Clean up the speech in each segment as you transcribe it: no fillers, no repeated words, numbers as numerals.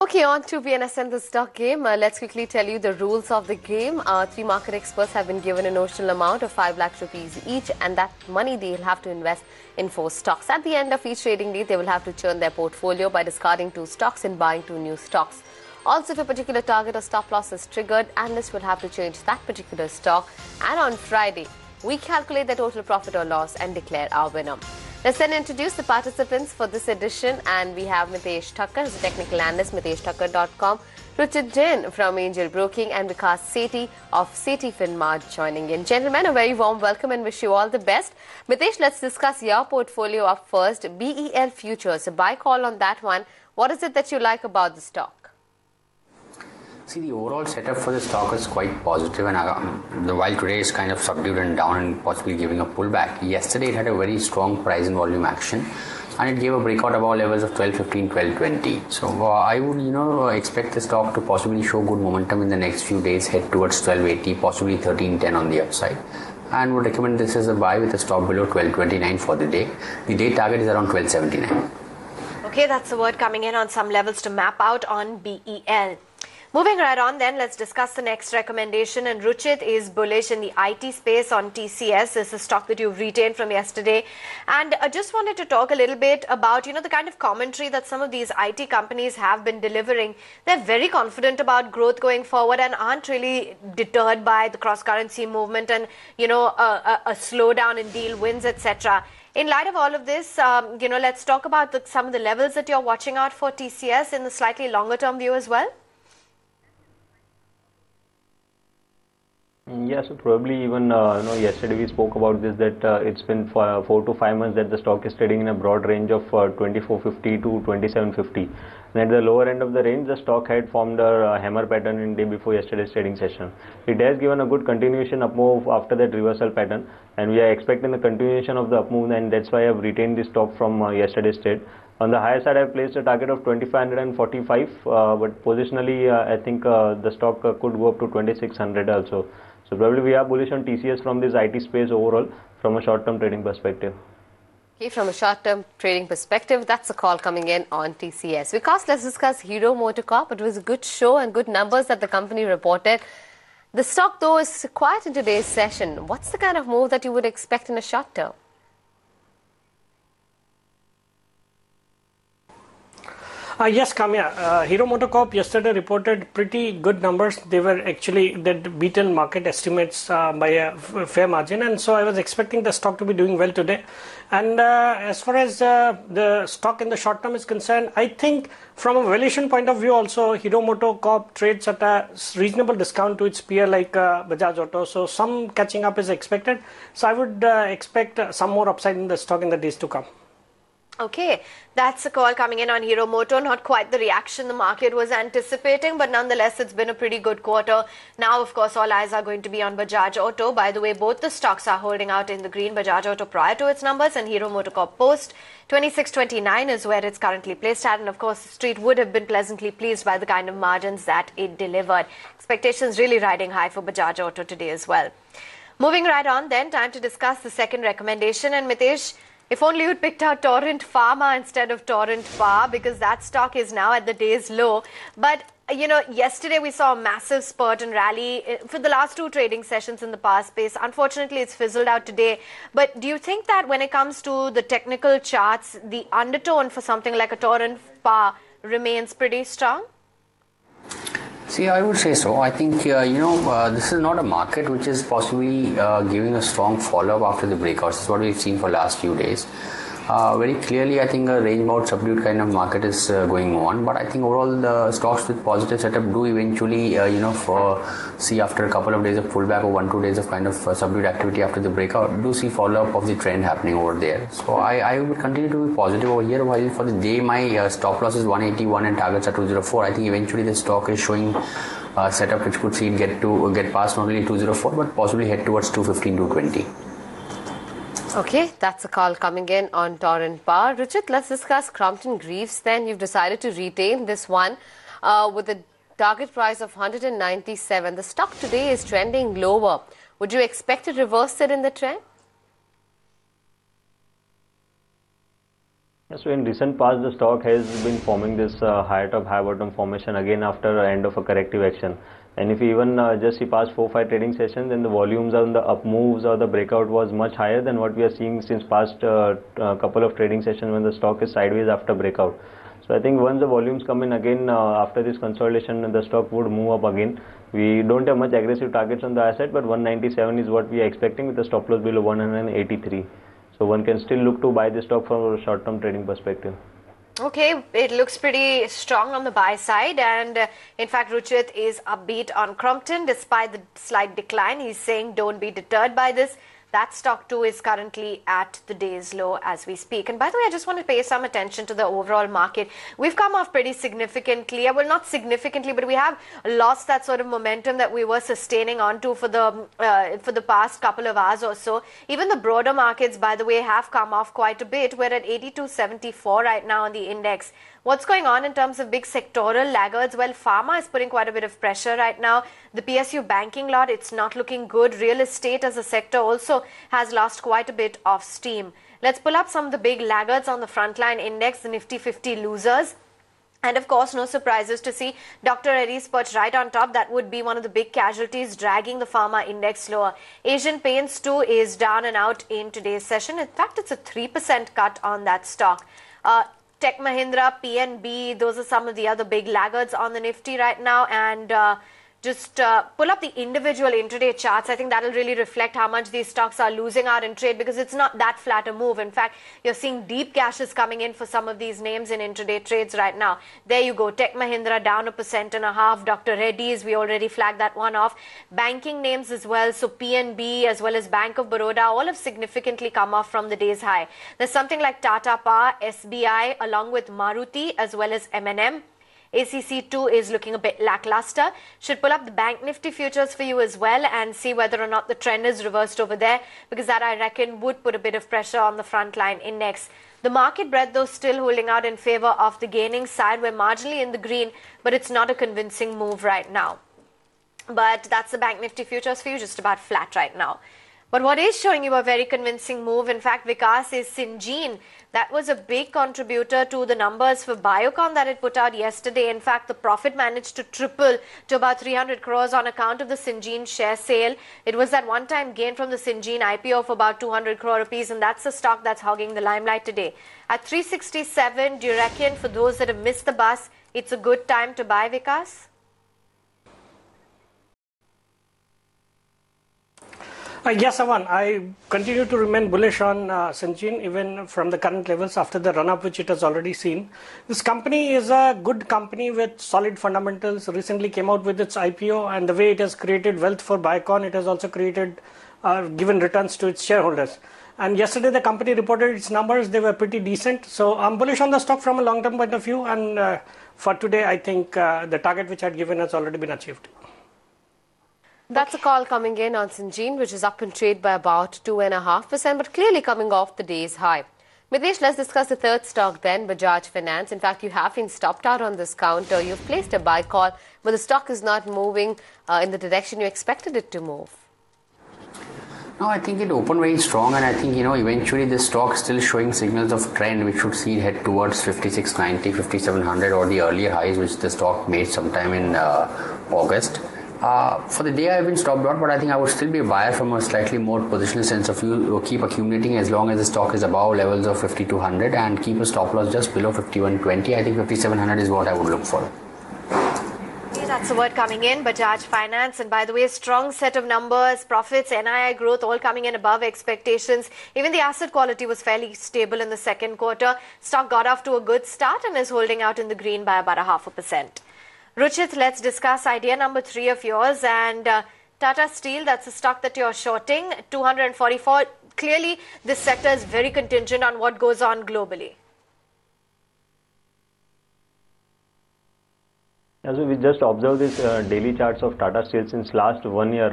Okay, on to BNS and the stock game. Let's quickly tell you the rules of the game. Three market experts have been given a notional amount of 5 lakh rupees each, and that money they'll have to invest in 4 stocks. At the end of each trading day, they will have to churn their portfolio by discarding 2 stocks and buying 2 new stocks. Also, if a particular target or stop loss is triggered, analysts will have to change that particular stock. And on Friday, we calculate the total profit or loss and declare our winner. Let's then introduce the participants for this edition, and we have Mitesh Thakkar, who's a technical analyst, miteshthakkar.com, Ruchit Jain from Angel Broking, and Vikas Sethi of Sethi Finmart joining in. Gentlemen, a very warm welcome and wish you all the best. Mitesh, let's discuss your portfolio up first. BEL Futures, a buy call on that one. What is it that you like about the stock? See, the overall setup for the stock is quite positive, and while today is kind of subdued and down and possibly giving a pullback, yesterday it had a very strong price and volume action, and it gave a breakout above levels of 12.15, 12.20. So I would, expect the stock to possibly show good momentum in the next few days, head towards 12.80, possibly 13.10 on the upside, and would recommend this as a buy with a stop below 12.29 for the day. The day target is around 12.79. Okay, that's the word coming in on some levels to map out on BEL. Moving right on then, let's discuss the next recommendation, and Ruchit is bullish in the IT space on TCS. This is a stock that you've retained from yesterday, and I just wanted to talk a little bit about, the kind of commentary that some of these IT companies have been delivering. They're very confident about growth going forward and aren't really deterred by the cross-currency movement and, a slowdown in deal wins, etc. In light of all of this, let's talk about some of the levels that you're watching out for TCS in the slightly longer-term view as well. Yes, probably even yesterday we spoke about this, that it's been 4 to 5 months that the stock is trading in a broad range of 2450 to 2750. And at the lower end of the range, the stock had formed a hammer pattern in day before yesterday's trading session. It has given a good continuation up move after that reversal pattern, and we are expecting the continuation of the up move, and that's why I have retained the stock from yesterday's trade. On the higher side, I have placed a target of 2545, but positionally, I think the stock could go up to 2600 also. So probably we are bullish on TCS from this IT space overall from a short-term trading perspective. Okay, from a short-term trading perspective, that's a call coming in on TCS. Because let's discuss Hero MotoCorp. It was a good show and good numbers that the company reported. The stock, though, is quiet in today's session. What's the kind of move that you would expect in a short term? Yes, Kamya. Hero MotoCorp yesterday reported pretty good numbers. They'd beaten market estimates by a fair margin, and so I was expecting the stock to be doing well today. And as far as the stock in the short term is concerned, I think from a valuation point of view also, Hero MotoCorp trades at a reasonable discount to its peer like Bajaj Auto. So some catching up is expected. So I would expect some more upside in the stock in the days to come. Okay, that's a call coming in on Hero Moto. Not quite the reaction the market was anticipating, but nonetheless, it's been a pretty good quarter. Now, of course, all eyes are going to be on Bajaj Auto. By the way, both the stocks are holding out in the green. Bajaj Auto prior to its numbers and Hero MotoCorp post. 26.29 is where it's currently placed at. And of course, the street would have been pleasantly pleased by the kind of margins that it delivered. Expectations really riding high for Bajaj Auto today as well. Moving right on then, time to discuss the second recommendation. And Mitesh, if only you'd picked out Torrent Pharma instead of Torrent Power, because that stock is now at the day's low. But, yesterday we saw a massive spurt and rally for the last 2 trading sessions in the power space. Unfortunately, it's fizzled out today. But do you think that when it comes to the technical charts, the undertone for something like a Torrent Power remains pretty strong? See, I would say so. I think, this is not a market which is possibly giving a strong follow-up after the breakouts. This is what we've seen for last few days. Very clearly, I think a range-bound subdued kind of market is going on. But I think overall the stocks with positive setup do eventually, see after a couple of days of pullback or 1-2 days of kind of subdued activity after the breakout, do see follow-up of the trend happening over there. So I will continue to be positive over here. While for the day, my stop loss is 181 and targets are 204. I think eventually the stock is showing setup which could see it get past not only 204 but possibly head towards 215, 220. Okay, that's a call coming in on Torrent Power. Ruchit, let's discuss Crompton Greaves then. You've decided to retain this one with a target price of 197. The stock today is trending lower. Would you expect a reversal in the trend? Yes, probably even yesterday we spoke about this, that it's been 4 to 5 months that the stock is trading in a broad range of 4 to 5 months. And at the lower end of the range, the stock had formed a hammer pattern in day before yesterday's trading session. It has given a good continuation up move after that reversal pattern, and would recommend this as a buy with a stop below 12.80. So in recent past, the stock has been forming this high top, high bottom formation again after the end of a corrective action. And if you even just see past 4-5 trading sessions, then the volumes on the up moves or the breakout was much higher than what we are seeing since past couple of trading sessions when the stock is sideways after breakout. So I think once the volumes come in again after this consolidation, the stock would move up again. We don't have much aggressive targets on the asset, but 197 is what we are expecting with the stop loss below 183. So one can still look to buy the stock from a short-term trading perspective. Okay, it looks pretty strong on the buy side, and in fact Ruchit is upbeat on Crompton despite the slight decline. He's saying don't be deterred by this. That stock too is currently at the day's low as we speak. And by the way, I just want to pay some attention to the overall market. We've come off pretty significantly. Well, not significantly, but we have lost that sort of momentum that we were sustaining onto for the past couple of hours or so. Even the broader markets, by the way, have come off quite a bit. We're at 82.74 right now on the index. What's going on in terms of big sectoral laggards? Well, pharma is putting quite a bit of pressure right now. The PSU banking lot, it's not looking good. Real estate as a sector also has lost quite a bit of steam. Let's pull up some of the big laggards on the frontline index, the Nifty 50 losers. And of course, no surprises to see Dr. Reddy's perched right on top. That would be one of the big casualties dragging the pharma index lower. Asian Paints too is down and out in today's session. In fact, it's a 3% cut on that stock. Tech Mahindra, PNB, those are some of the other big laggards on the Nifty right now. And just pull up the individual intraday charts. I think that'll really reflect how much these stocks are losing out in trade, because it's not that flat a move. In fact, you're seeing deep cashes coming in for some of these names in intraday trades right now. There you go. Tech Mahindra down 1.5%. Dr. Reddy's, we already flagged that one off. Banking names as well. So PNB as well as Bank of Baroda, all have significantly come off from the day's high. There's something like Tata Power, SBI, along with Maruti as well as M&M. ACC2 is looking a bit lackluster. Should pull up the Bank Nifty futures for you as well and see whether or not the trend is reversed over there, because that I reckon would put a bit of pressure on the frontline index. The market breadth though still holding out in favor of the gaining side. We're marginally in the green, but it's not a convincing move right now. But that's the Bank Nifty futures for you, just about flat right now. But what is showing you a very convincing move, in fact, Vikas, is Syngene. That was a big contributor to the numbers for Biocon that it put out yesterday. In fact, the profit managed to triple to about 300 crores on account of the Syngene share sale. It was that one-time gain from the Syngene IPO of about 200 crore rupees, and that's the stock that's hogging the limelight today. At 367, do you reckon for those that have missed the bus, it's a good time to buy, Vikas? Yes, Aman, I continue to remain bullish on Syngene even from the current levels after the run-up which it has already seen. This company is a good company with solid fundamentals. Recently came out with its IPO, and the way it has created wealth for Biocon, it has also created given returns to its shareholders. And yesterday the company reported its numbers, they were pretty decent. So I'm bullish on the stock from a long-term point of view, and for today I think the target which I had given has already been achieved. That's a call coming in on Syngene, which is up in trade by about 2.5%, but clearly coming off the day's high. Mitesh, let's discuss the third stock then, Bajaj Finance. In fact, you have been stopped out on this counter. You've placed a buy call, but the stock is not moving in the direction you expected it to move. No, I think it opened very strong, and I think, eventually this stock is still showing signals of trend, which should see it head towards 5690, 5700 or the earlier highs, which the stock made sometime in August. For the day I've been stopped out, but I think I would still be a buyer from a slightly more positional sense of view. Keep accumulating as long as the stock is above levels of 5200 and keep a stop loss just below 5120. I think 5700 is what I would look for. That's the word coming in, Bajaj Finance. And by the way, strong set of numbers, profits, NII growth, all coming in above expectations. Even the asset quality was fairly stable in the second quarter. Stock got off to a good start and is holding out in the green by about 0.5%. Ruchit, let's discuss idea number 3 of yours, and Tata Steel, that's a stock that you're shorting, 244. Clearly, this sector is very contingent on what goes on globally. As we just observe this daily charts of Tata Steel since last 1 year,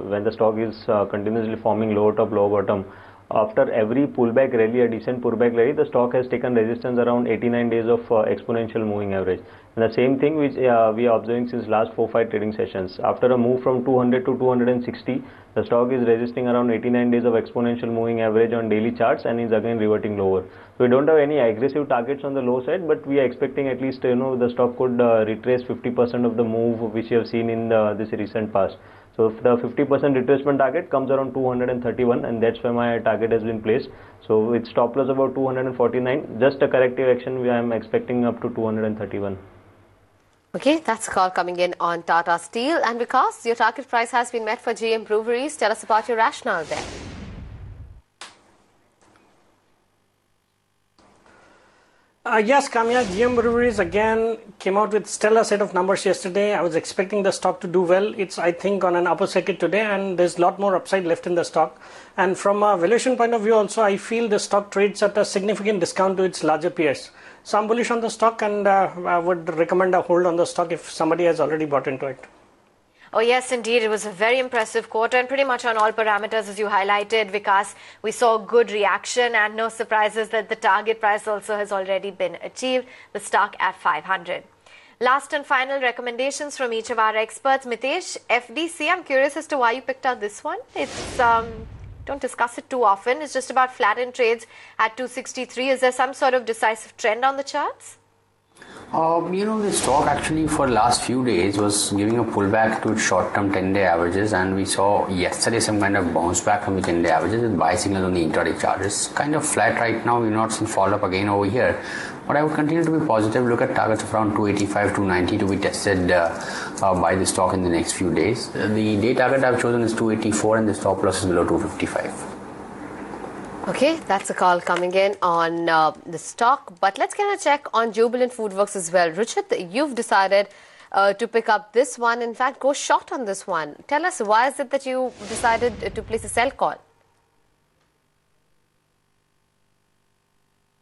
when the stock is continuously forming lower top, lower bottom. after every pullback rally, a decent pullback rally, the stock has taken resistance around 89 days of exponential moving average. And the same thing which we are observing since last 4-5 trading sessions. After a move from 200 to 260, the stock is resisting around 89 days of exponential moving average on daily charts and is again reverting lower. So we don't have any aggressive targets on the low side, but we are expecting at least the stock could retrace 50% of the move which we have seen in this recent past. So if the 50% retracement target comes around 231, and that's where my target has been placed. So with stop loss about 249, just a corrective action, I am expecting up to 231. Okay, that's a call coming in on Tata Steel. And because your target price has been met for GM Breweries, tell us about your rationale there. Yes, Kamya, GM Breweries again came out with stellar set of numbers yesterday. I was expecting the stock to do well. It's, I think, on an upper circuit today, and there's a lot more upside left in the stock. And from a valuation point of view also, I feel the stock trades at a significant discount to its larger peers. So I'm bullish on the stock, and I would recommend a hold on the stock if somebody has already bought into it. Oh yes, indeed. It was a very impressive quarter, and pretty much on all parameters, as you highlighted, Vikas, we saw good reaction and no surprises that the target price also has already been achieved, the stock at 500. Last and final recommendations from each of our experts. Mitesh, FDC, I'm curious as to why you picked out this one. It's don't discuss it too often. It's just about flattened trades at 263. Is there some sort of decisive trend on the charts? The stock actually for the last few days was giving a pullback to its short-term 10-day averages, and we saw yesterday some kind of bounce back from the 10-day averages with buy signals on the intraday chart. It's kind of flat right now. We've not seen follow-up again over here, but I would continue to be positive. Look at targets of around 285, 290 to be tested by the stock in the next few days. The day target I've chosen is 284, and the stop loss is below 255. Okay, that's a call coming in on the stock. But let's get a check on Jubilant Foodworks as well. Ruchit, you've decided to pick up this one. In fact, go short on this one. Tell us, why is it that you decided to place a sell call?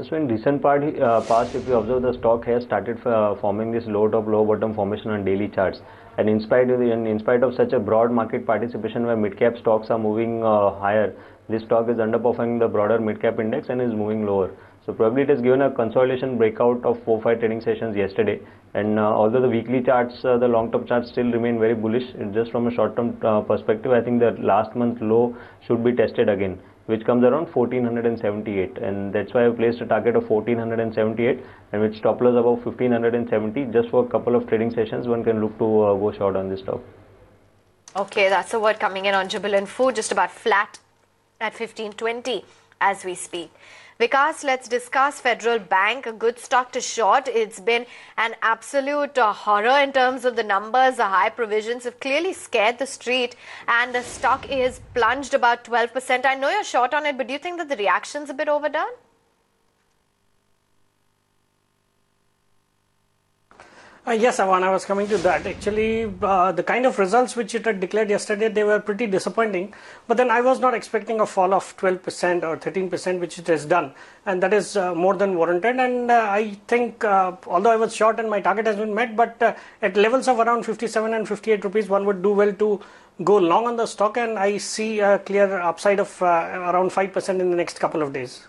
So in recent past, if you observe, the stock has started forming this low top, low bottom formation on daily charts. And in spite of such a broad market participation where mid-cap stocks are moving higher, this stock is underperforming the broader mid-cap index and is moving lower. So probably it has given a consolidation breakout of 4-5 trading sessions yesterday. And although the weekly charts, the long-term charts still remain very bullish, just from a short-term perspective, I think the last month low should be tested again, which comes around 1478, and that's why I placed a target of 1478, and with stop loss above 1570. Just for a couple of trading sessions, one can look to go short on this stock. Okay, that's a word coming in on Jubilant Food, just about flat at 1520 as we speak. Vikas, let's discuss Federal Bank, a good stock to short. It's been an absolute horror in terms of the numbers. The high provisions have clearly scared the street, and the stock is plunged about 12%. I know you're short on it, but do you think that the reaction's a bit overdone? Yes, Avan, I was coming to that. Actually, the kind of results which it had declared yesterday, they were pretty disappointing. But then I was not expecting a fall of 12% or 13%, which it has done. And that is more than warranted. And I think, although I was short and my target has been met, but at levels of around 57 and 58 rupees, one would do well to go long on the stock. And I see a clear upside of around 5% in the next couple of days.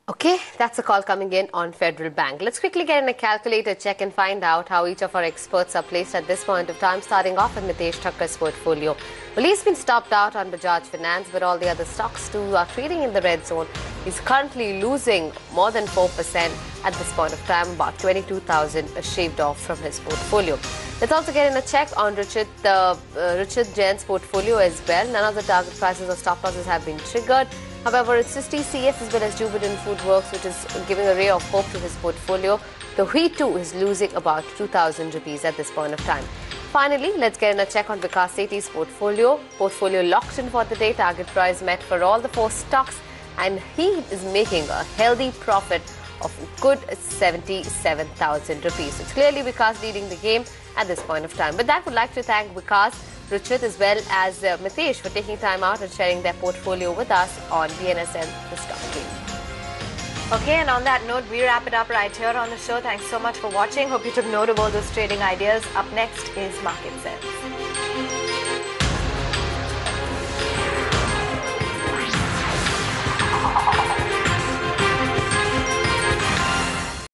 Okay, that's a call coming in on Federal Bank. Let's quickly get in a calculator check and find out how each of our experts are placed at this point of time, starting off with Mitesh Thakkar's portfolio. Well, he's been stopped out on Bajaj Finance, but all the other stocks too are trading in the red zone. He's currently losing more than 4% at this point of time, about 22,000 shaved off from his portfolio. Let's also get in a check on Ruchit Jain's portfolio as well. None of the target prices or stop losses have been triggered. However, it's just TCS as well as Jubilant Foodworks, which is giving a ray of hope to his portfolio. The he too is losing about 2,000 rupees at this point of time. Finally, let's get in a check on Vikas Sethi's portfolio. Portfolio locked in for the day, target price met for all the 4 stocks, and he is making a healthy profit of good 77,000 rupees. It's clearly Vikas leading the game at this point of time. But that would like to thank Vikas, Ruchit as well as Mitesh for taking time out and sharing their portfolio with us on BNSL, the stock game. Okay, and on that note, we wrap it up right here on the show. Thanks so much for watching. Hope you took note of all those trading ideas. Up next is Market Sense.